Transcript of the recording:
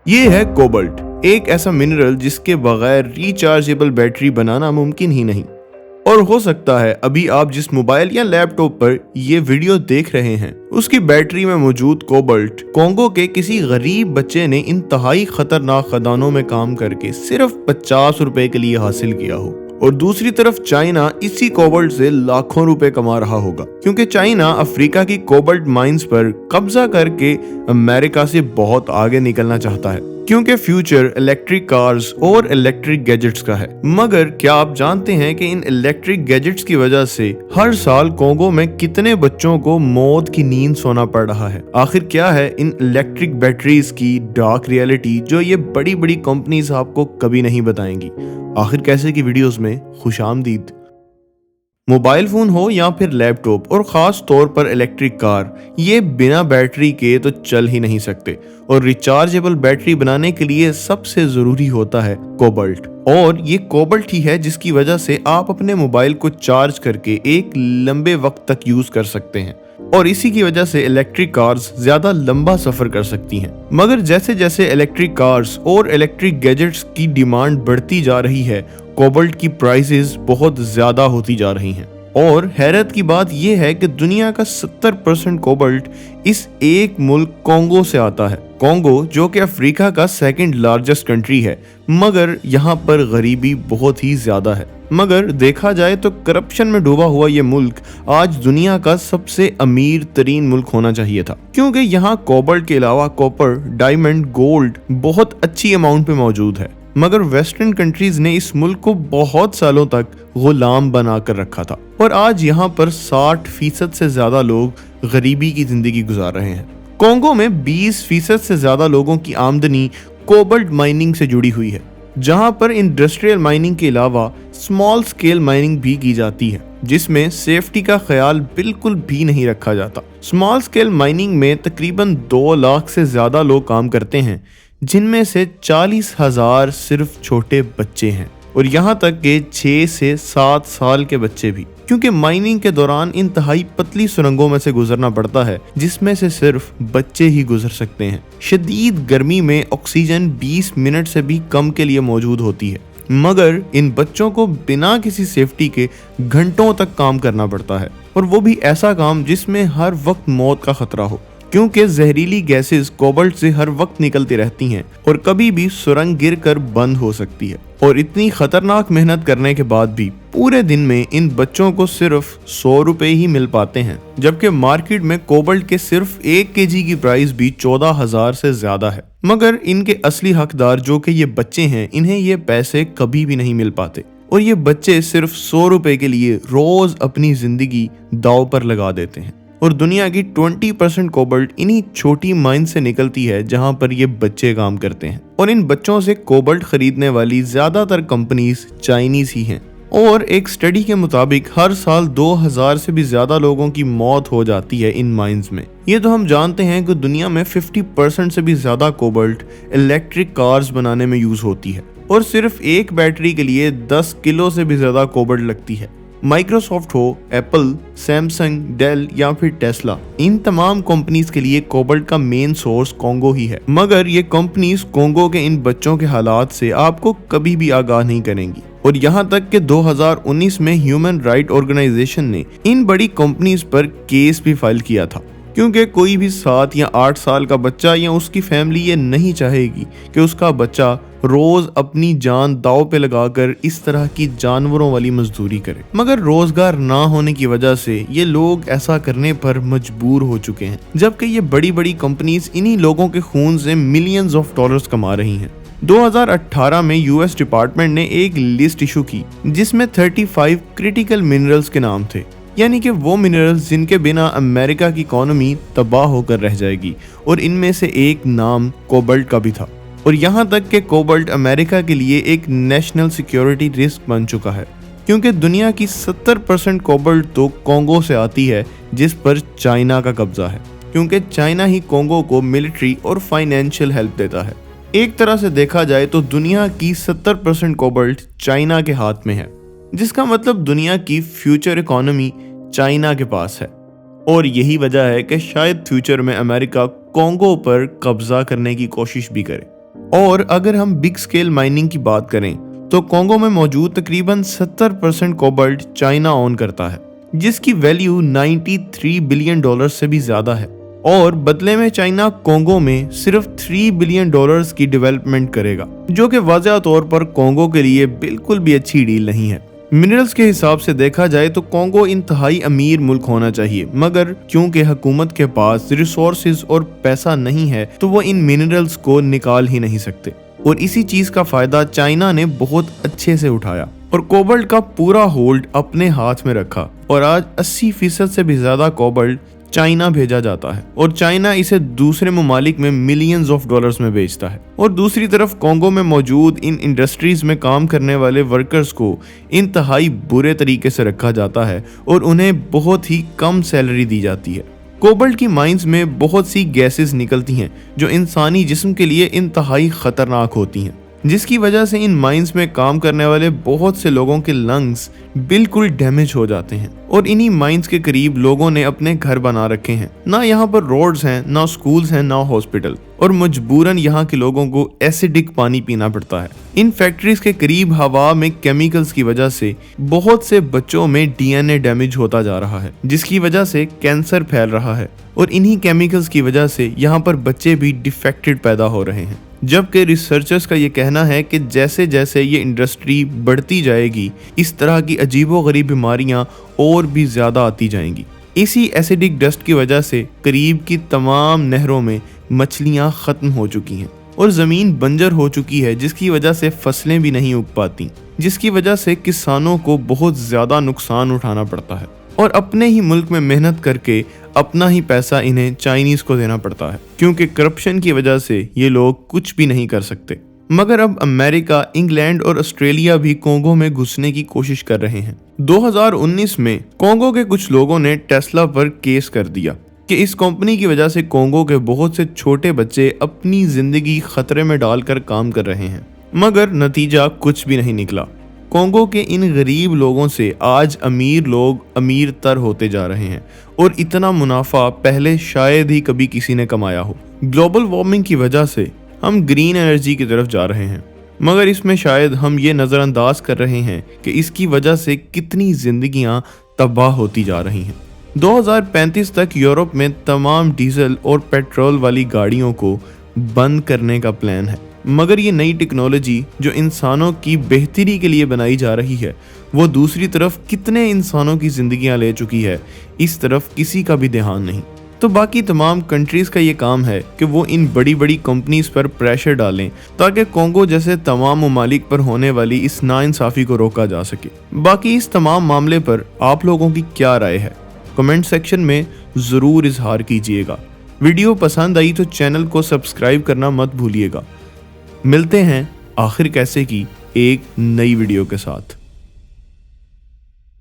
ये है कोबाल्ट, एक ऐसा मिनरल जिसके बगैर रिचार्जेबल बैटरी बनाना मुमकिन ही नहीं। और हो सकता है अभी आप जिस मोबाइल या लैपटॉप पर ये वीडियो देख रहे हैं उसकी बैटरी में मौजूद कोबाल्ट कॉन्गो के किसी गरीब बच्चे ने इंतहाई खतरनाक खदानों में काम करके सिर्फ 50 रुपए के लिए हासिल किया हो, और दूसरी तरफ चाइना इसी कोबाल्ट से लाखों रुपए कमा रहा होगा, क्योंकि चाइना अफ्रीका की कोबाल्ट माइंस पर कब्जा करके अमेरिका से बहुत आगे निकलना चाहता है, क्योंकि फ्यूचर इलेक्ट्रिक कार्स और इलेक्ट्रिक गैजेट्स का है। मगर क्या आप जानते हैं कि इन इलेक्ट्रिक गैजेट्स की वजह से हर साल कोंगो में कितने बच्चों को मौत की नींद सोना पड़ रहा है? आखिर क्या है इन इलेक्ट्रिक बैटरीज की डार्क रियलिटी जो ये बड़ी बड़ी कंपनीज आपको कभी नहीं बताएंगी? आखिर कैसे की वीडियोस में खुशामदीद। मोबाइल फोन हो या फिर लैपटॉप, और खास तौर पर इलेक्ट्रिक कार, ये बिना बैटरी के तो चल ही नहीं सकते। और रिचार्जेबल बैटरी बनाने के लिए सबसे जरूरी होता है कोबाल्ट, और ये कोबाल्ट ही है जिसकी वजह से आप अपने मोबाइल को चार्ज करके एक लंबे वक्त तक यूज कर सकते हैं, और इसी की वजह से इलेक्ट्रिक कार्स ज्यादा लंबा सफर कर सकती हैं। मगर जैसे जैसे इलेक्ट्रिक कार्स और इलेक्ट्रिक गैजेट्स की डिमांड बढ़ती जा रही है, कोबाल्ट की प्राइसेस बहुत ज्यादा होती जा रही हैं। और हैरत की बात यह है कि दुनिया का 70% कोबाल्ट इस एक मुल्क कोंगो से आता है। कोंगो जो कि अफ्रीका का सेकंड लार्जेस्ट कंट्री है, मगर यहाँ पर गरीबी बहुत ही ज्यादा है। मगर देखा जाए तो करप्शन में डूबा हुआ ये मुल्क आज दुनिया का सबसे अमीर तरीन मुल्क होना चाहिए था, क्योंकि यहाँ कोबाल्ट के अलावा कॉपर, डायमंड, गोल्ड बहुत अच्छी अमाउंट पे मौजूद है। मगर वेस्टर्न कंट्रीज ने इस मुल्क को बहुत सालों तक गुलाम बना कर रखा था, और आज यहाँ पर 60% से ज्यादा लोग गरीबी की जिंदगी गुजार रहे हैं। कोंगो में 20% से ज्यादा लोगों की आमदनी कोबाल्ट माइनिंग से जुड़ी हुई है, जहां पर इंडस्ट्रियल माइनिंग के अलावा स्मॉल स्केल माइनिंग भी की जाती है, जिसमें सेफ्टी का ख्याल बिल्कुल भी नहीं रखा जाता। स्मॉल स्केल माइनिंग में तकरीबन 2 लाख से ज्यादा लोग काम करते हैं, जिनमें से 40,000 सिर्फ छोटे बच्चे हैं, और यहाँ तक के 6 से 7 साल के बच्चे भी, क्योंकि माइनिंग के दौरान इंतहाई पतली सुरंगों में से गुजरना पड़ता है, जिसमें से सिर्फ बच्चे ही गुजर सकते हैं। शदीद गर्मी में ऑक्सीजन 20 मिनट से भी कम के लिए मौजूद होती है, मगर इन बच्चों को बिना किसी सेफ्टी के घंटों तक काम करना पड़ता है, और वो भी ऐसा काम जिसमें हर वक्त मौत का खतरा हो, क्योंकि जहरीली गैसेस कोबाल्ट से हर वक्त निकलती रहती हैं और कभी भी सुरंग गिरकर बंद हो सकती है। और इतनी खतरनाक मेहनत करने के बाद भी पूरे दिन में इन बच्चों को सिर्फ 100 रुपए ही मिल पाते हैं, जबकि मार्केट में कोबाल्ट के सिर्फ 1 केजी की प्राइस भी 14,000 से ज्यादा है। मगर इनके असली हकदार जो कि ये बच्चे हैं, इन्हें ये पैसे कभी भी नहीं मिल पाते, और ये बच्चे सिर्फ 100 रुपए के लिए रोज अपनी जिंदगी दांव पर लगा देते हैं। और दुनिया की 20% कोबाल्ट इन्हीं छोटी माइन से निकलती है जहां पर ये बच्चे काम करते हैं, और इन बच्चों से कोबाल्ट खरीदने वाली ज्यादातर कंपनीज चाइनीज ही हैं। और एक स्टडी के मुताबिक हर साल 2000 से भी ज्यादा लोगों की मौत हो जाती है इन माइंस में। ये तो हम जानते हैं कि दुनिया में 50% से भी ज्यादा कोबाल्ट इलेक्ट्रिक कार्स बनाने में यूज होती है, और सिर्फ एक बैटरी के लिए 10 किलो से भी ज्यादा कोबाल्ट लगती है। माइक्रोसॉफ्ट हो, एप्पल, सैमसंग, डेल या फिर टेस्ला, इन तमाम कंपनीज के लिए कोबाल्ट का मेन सोर्स कोंगो ही है। मगर ये कंपनीज कोंगो के इन बच्चों के हालात से आपको कभी भी आगाह नहीं करेंगी, और यहाँ तक कि 2019 में ह्यूमन राइट ऑर्गेनाइजेशन ने इन बड़ी कंपनीज पर केस भी फाइल किया था, क्योंकि कोई भी 7 या 8 साल का बच्चा या उसकी फैमिली ये नहीं चाहेगी कि उसका बच्चा रोज अपनी जान दांव पे लगाकर इस तरह की जानवरों वाली मजदूरी करे। मगर रोजगार ना होने की वजह से ये लोग ऐसा करने पर मजबूर हो चुके हैं, जबकि ये बड़ी बड़ी कंपनीज इन्हीं लोगों के खून से मिलियंस ऑफ डॉलर्स कमा रही हैं। 2018 में यूएस डिपार्टमेंट ने एक लिस्ट इशू की जिसमें 35 क्रिटिकल मिनरल्स के नाम थे, यानी कि वो मिनरल्स जिनके बिना अमेरिका की इकोनॉमी तबाह होकर रह जाएगी, और इनमें से एक नाम कोबाल्ट का भी था। और यहाँ तक कि कोबाल्ट अमेरिका के लिए एक नेशनल सिक्योरिटी रिस्क बन चुका है, क्योंकि दुनिया की 70% कोबाल्ट तो कोंगो से आती है, जिस पर चाइना का कब्जा है, क्योंकि चाइना ही कोंगो को मिलिट्री और फाइनेंशियल हेल्प देता है। एक तरह से देखा जाए तो दुनिया की 70% कोबाल्ट चाइना के हाथ में है, जिसका मतलब दुनिया की फ्यूचर इकोनॉमी चाइना के पास है। और यही वजह है कि शायद फ्यूचर में अमेरिका कोंगो पर कब्जा करने की कोशिश भी करे। और अगर हम बिग स्केल माइनिंग की बात करें तो कॉन्गो में मौजूद तकरीबन 70% कोबाल्ट चाइना ओन करता है, जिसकी वैल्यू 93 बिलियन डॉलर से भी ज्यादा है। और बदले में चाइना कॉन्गो में सिर्फ 3 बिलियन डॉलर्स की डेवलपमेंट करेगा, जो कि वाज़ेह तौर पर कॉन्गो के लिए बिल्कुल भी अच्छी डील नहीं है। मिनरल्स के हिसाब से देखा जाए तो कॉन्गो इंतहाई अमीर मुल्क होना चाहिए, मगर क्योंकि हुकूमत के पास रिसोर्सेज और पैसा नहीं है तो वो इन मिनरल्स को निकाल ही नहीं सकते। और इसी चीज का फायदा चाइना ने बहुत अच्छे से उठाया और कोबाल्ट का पूरा होल्ड अपने हाथ में रखा। और आज 80% से भी ज्यादा कोबाल्ट चाइना भेजा जाता है और चाइना इसे दूसरे ममालिक में मिलियंस ऑफ डॉलर्स में बेचता है। और दूसरी तरफ कॉन्गो में मौजूद इन इंडस्ट्रीज में काम करने वाले वर्कर्स को इंतहाई बुरे तरीके से रखा जाता है और उन्हें बहुत ही कम सैलरी दी जाती है। कोबाल्ट की माइंस में बहुत सी गैसेस निकलती हैं जो इंसानी जिस्म के लिए इंतहाई खतरनाक होती हैं, जिसकी वजह से इन माइंस में काम करने वाले बहुत से लोगों के लंग्स बिल्कुल डैमेज हो जाते हैं। और इन्हीं माइंस के करीब लोगों ने अपने घर बना रखे हैं। ना यहाँ पर रोड्स हैं, ना स्कूल्स हैं, ना हॉस्पिटल, और मजबूरन यहाँ के लोगों को एसिडिक पानी पीना पड़ता है। इन फैक्ट्रीज के करीब हवा में केमिकल्स की वजह से बहुत से बच्चों में डीएनए डैमेज होता जा रहा है, जिसकी वजह से कैंसर फैल रहा है। और इन्हीं केमिकल्स की वजह से यहाँ पर बच्चे भी डिफेक्टेड पैदा हो रहे हैं। जबकि रिसर्चर्स का ये कहना है कि जैसे जैसे ये इंडस्ट्री बढ़ती जाएगी, इस तरह की अजीबोगरीब बीमारियां और भी ज्यादा आती जाएंगी। इसी एसिडिक डस्ट की वजह से करीब की तमाम नहरों में मछलियां खत्म हो चुकी हैं और ज़मीन बंजर हो चुकी है, जिसकी वजह से फसलें भी नहीं उग पाती, जिसकी वजह से किसानों को बहुत ज़्यादा नुकसान उठाना पड़ता है और अपने ही मुल्क में मेहनत करके अपना ही पैसा इन्हें चाइनीज़ को देना पड़ता है, क्योंकि करप्शन की वजह से ये लोग कुछ भी नहीं कर सकते। मगर अब अमेरिका, इंग्लैंड और ऑस्ट्रेलिया भी कॉन्गो में घुसने की कोशिश कर रहे हैं। 2019 में कॉन्गो के कुछ लोगों ने टेस्ला पर केस कर दिया कि इस कंपनी की वजह से कॉन्गो के बहुत से छोटे बच्चे अपनी जिंदगी खतरे में डालकर काम कर रहे हैं, मगर नतीजा कुछ भी नहीं निकला। कॉन्गो के इन गरीब लोगों से आज अमीर लोग अमीर तर होते जा रहे हैं और इतना मुनाफा पहले शायद ही कभी किसी ने कमाया हो। ग्लोबल वार्मिंग की वजह से हम ग्रीन एनर्जी की तरफ जा रहे हैं, मगर इसमें शायद हम ये नज़रअंदाज कर रहे हैं कि इसकी वजह से कितनी जिंदगियां तबाह होती जा रही हैं। 2035 तक यूरोप में तमाम डीजल और पेट्रोल वाली गाड़ियों को बंद करने का प्लान है, मगर ये नई टेक्नोलॉजी जो इंसानों की बेहतरी के लिए बनाई जा रही है, वो दूसरी तरफ कितने इंसानों की जिंदगियां ले चुकी है, इस तरफ किसी का भी ध्यान नहीं। तो बाकी तमाम कंट्रीज का ये काम है कि वो इन बड़ी बड़ी कंपनीज पर प्रेशर डालें ताकि कॉन्गो जैसे तमाम ममालिक पर होने वाली इस नाइंसाफ़ी को रोका जा सके। बाकी इस तमाम मामले पर आप लोगों की क्या राय है, कमेंट सेक्शन में ज़रूर इजहार कीजिएगा। वीडियो पसंद आई तो चैनल को सब्सक्राइब करना मत भूलिएगा। मिलते हैं आखिर कैसे की एक नई वीडियो के साथ।